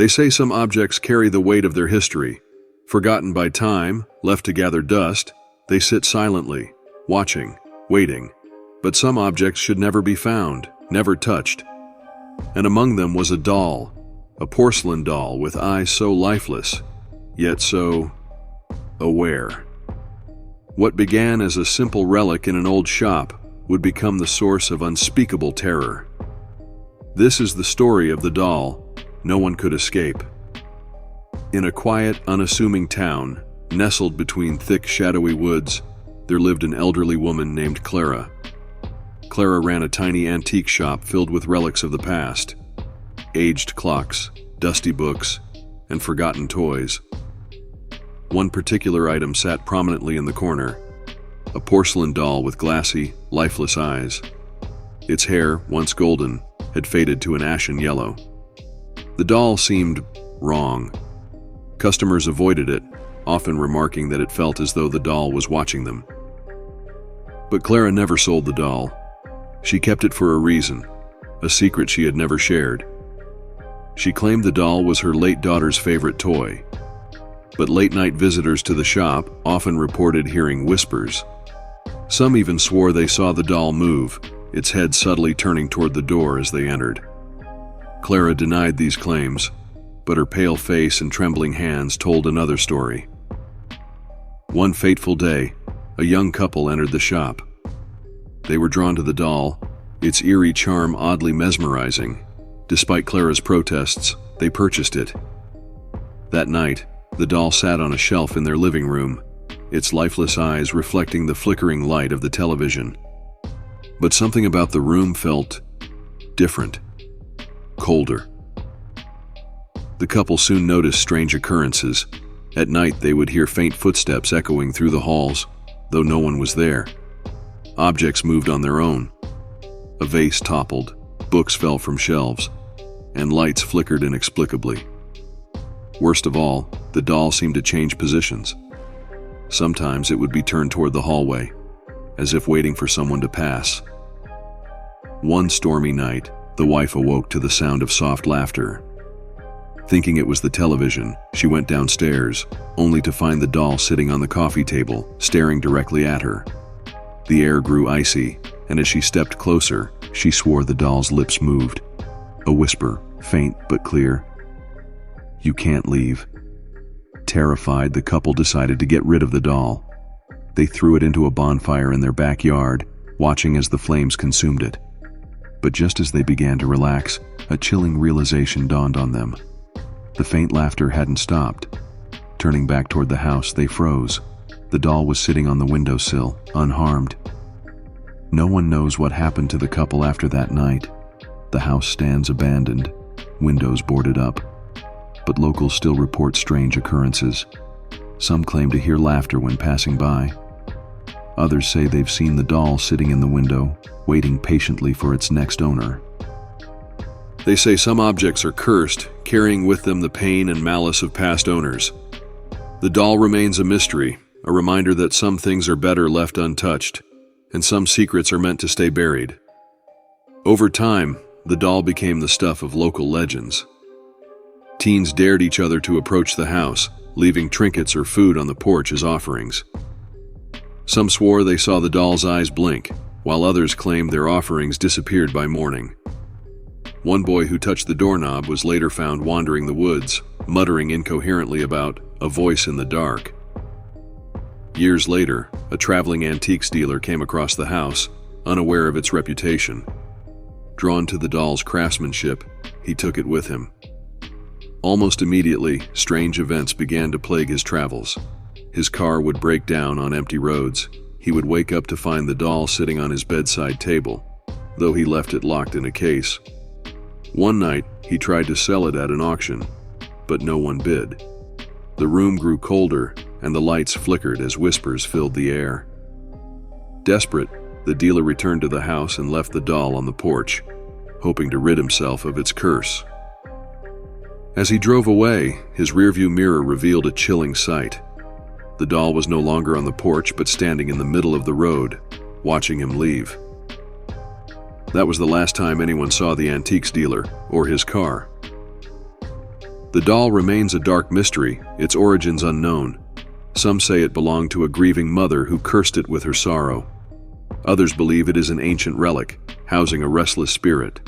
They say some objects carry the weight of their history. Forgotten by time, left to gather dust, they sit silently, watching, waiting. But some objects should never be found, never touched. And among them was a doll, a porcelain doll with eyes so lifeless, yet so aware. What began as a simple relic in an old shop would become the source of unspeakable terror. This is the story of the doll no one could escape. In a quiet, unassuming town, nestled between thick, shadowy woods, there lived an elderly woman named Clara. Clara ran a tiny antique shop filled with relics of the past, aged clocks, dusty books, and forgotten toys. One particular item sat prominently in the corner, a porcelain doll with glassy, lifeless eyes. Its hair, once golden, had faded to an ashen yellow. The doll seemed wrong. Customers avoided it, often remarking that it felt as though the doll was watching them. But Clara never sold the doll. She kept it for a reason, a secret she had never shared. She claimed the doll was her late daughter's favorite toy. But late-night visitors to the shop often reported hearing whispers. Some even swore they saw the doll move, its head subtly turning toward the door as they entered. Clara denied these claims, but her pale face and trembling hands told another story. One fateful day, a young couple entered the shop. They were drawn to the doll, its eerie charm oddly mesmerizing. Despite Clara's protests, they purchased it. That night, the doll sat on a shelf in their living room, its lifeless eyes reflecting the flickering light of the television. But something about the room felt different, colder. The couple soon noticed strange occurrences. At night, they would hear faint footsteps echoing through the halls, though no one was there. Objects moved on their own. A vase toppled, books fell from shelves, and lights flickered inexplicably. Worst of all, the doll seemed to change positions. Sometimes it would be turned toward the hallway, as if waiting for someone to pass. One stormy night, the wife awoke to the sound of soft laughter. Thinking it was the television, she went downstairs, only to find the doll sitting on the coffee table, staring directly at her. The air grew icy, and as she stepped closer, she swore the doll's lips moved. A whisper, faint but clear. "You can't leave." Terrified, the couple decided to get rid of the doll. They threw it into a bonfire in their backyard, watching as the flames consumed it. But just as they began to relax, a chilling realization dawned on them. The faint laughter hadn't stopped. Turning back toward the house, they froze. The doll was sitting on the windowsill, unharmed. No one knows what happened to the couple after that night. The house stands abandoned, windows boarded up. But locals still report strange occurrences. Some claim to hear laughter when passing by. Others say they've seen the doll sitting in the window, waiting patiently for its next owner. They say some objects are cursed, carrying with them the pain and malice of past owners. The doll remains a mystery, a reminder that some things are better left untouched, and some secrets are meant to stay buried. Over time, the doll became the stuff of local legends. Teens dared each other to approach the house, leaving trinkets or food on the porch as offerings. Some swore they saw the doll's eyes blink, while others claimed their offerings disappeared by morning. One boy who touched the doorknob was later found wandering the woods, muttering incoherently about a voice in the dark. Years later, a traveling antiques dealer came across the house, unaware of its reputation. Drawn to the doll's craftsmanship, he took it with him. Almost immediately, strange events began to plague his travels. His car would break down on empty roads. He would wake up to find the doll sitting on his bedside table, though he left it locked in a case. One night, he tried to sell it at an auction, but no one bid. The room grew colder, and the lights flickered as whispers filled the air. Desperate, the dealer returned to the house and left the doll on the porch, hoping to rid himself of its curse. As he drove away, his rearview mirror revealed a chilling sight. The doll was no longer on the porch but standing in the middle of the road, watching him leave. That was the last time anyone saw the antiques dealer or his car. The doll remains a dark mystery, its origins unknown. Some say it belonged to a grieving mother who cursed it with her sorrow. Others believe it is an ancient relic, housing a restless spirit.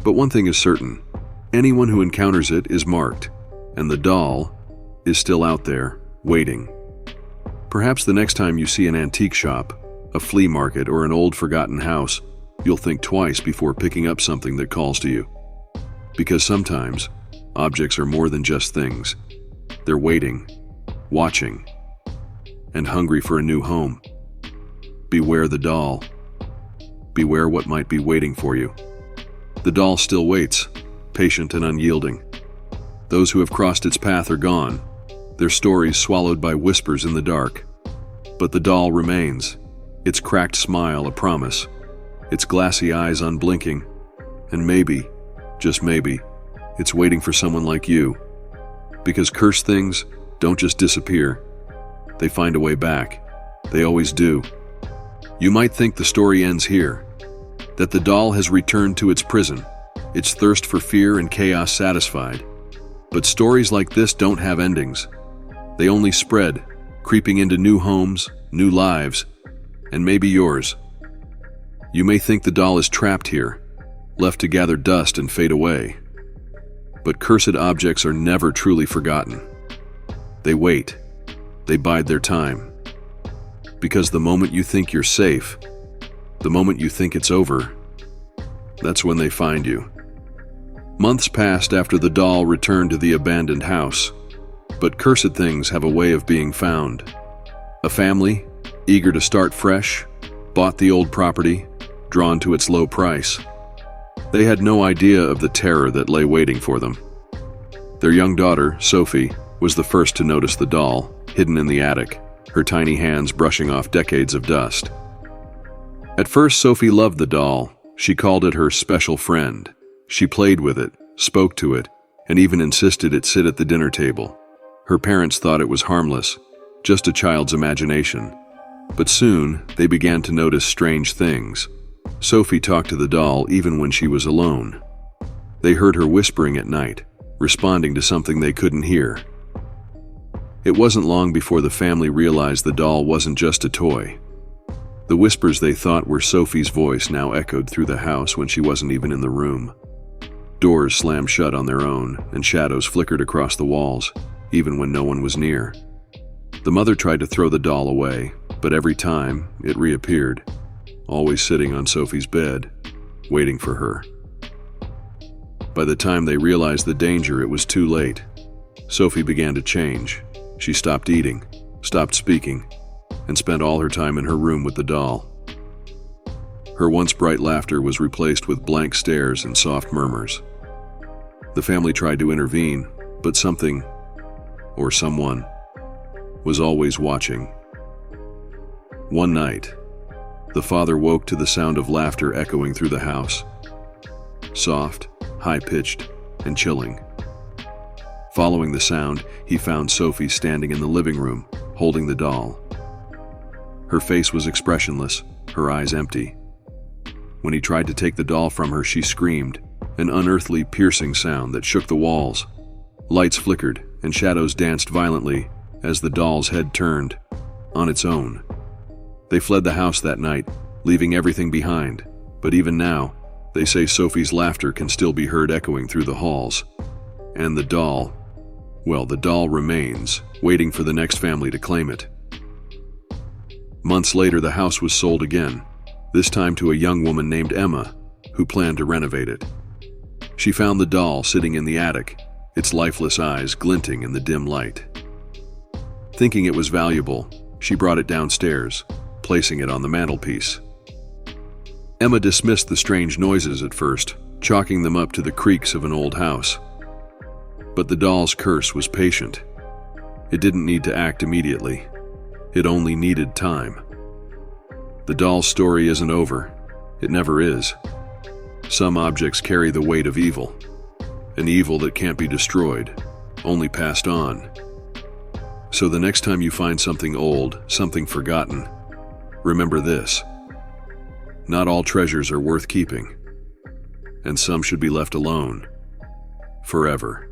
But one thing is certain, anyone who encounters it is marked, and the doll is still out there, waiting. Perhaps the next time you see an antique shop, a flea market, or an old forgotten house, you'll think twice before picking up something that calls to you. Because sometimes, objects are more than just things. They're waiting, watching, and hungry for a new home. Beware the doll. Beware what might be waiting for you. The doll still waits, patient and unyielding. Those who have crossed its path are gone, their stories swallowed by whispers in the dark. But the doll remains, its cracked smile a promise, its glassy eyes unblinking, and maybe, just maybe, it's waiting for someone like you. Because cursed things don't just disappear, they find a way back. They always do. You might think the story ends here, that the doll has returned to its prison, its thirst for fear and chaos satisfied. But stories like this don't have endings. They only spread, creeping into new homes, new lives, and maybe yours. You may think the doll is trapped here, left to gather dust and fade away. But cursed objects are never truly forgotten. They wait. They bide their time. Because the moment you think you're safe, the moment you think it's over, that's when they find you. Months passed after the doll returned to the abandoned house, but cursed things have a way of being found. A family, eager to start fresh, bought the old property, drawn to its low price. They had no idea of the terror that lay waiting for them. Their young daughter, Sophie, was the first to notice the doll, hidden in the attic, her tiny hands brushing off decades of dust. At first, Sophie loved the doll. She called it her special friend. She played with it, spoke to it, and even insisted it sit at the dinner table. Her parents thought it was harmless, just a child's imagination. But soon, they began to notice strange things. Sophie talked to the doll even when she was alone. They heard her whispering at night, responding to something they couldn't hear. It wasn't long before the family realized the doll wasn't just a toy. The whispers they thought were Sophie's voice now echoed through the house when she wasn't even in the room. Doors slammed shut on their own, and shadows flickered across the walls, even when no one was near. The mother tried to throw the doll away, but every time, it reappeared, always sitting on Sophie's bed, waiting for her. By the time they realized the danger, it was too late. Sophie began to change. She stopped eating, stopped speaking, and spent all her time in her room with the doll. Her once bright laughter was replaced with blank stares and soft murmurs. The family tried to intervene, but something, or someone, was always watching. One night, the father woke to the sound of laughter echoing through the house. Soft, high-pitched, and chilling. Following the sound, he found Sophie standing in the living room, holding the doll. Her face was expressionless, her eyes empty. When he tried to take the doll from her, she screamed, an unearthly, piercing sound that shook the walls. Lights flickered, and shadows danced violently as the doll's head turned, on its own. They fled the house that night, leaving everything behind, but even now, they say Sophie's laughter can still be heard echoing through the halls. And the doll, well, the doll remains, waiting for the next family to claim it. Months later, the house was sold again, this time to a young woman named Emma, who planned to renovate it. She found the doll sitting in the attic, its lifeless eyes glinting in the dim light. Thinking it was valuable, she brought it downstairs, placing it on the mantelpiece. Emma dismissed the strange noises at first, chalking them up to the creaks of an old house. But the doll's curse was patient. It didn't need to act immediately. It only needed time. The doll's story isn't over. It never is. Some objects carry the weight of evil, an evil that can't be destroyed, only passed on. So the next time you find something old, something forgotten, remember this. Not all treasures are worth keeping, and some should be left alone, forever.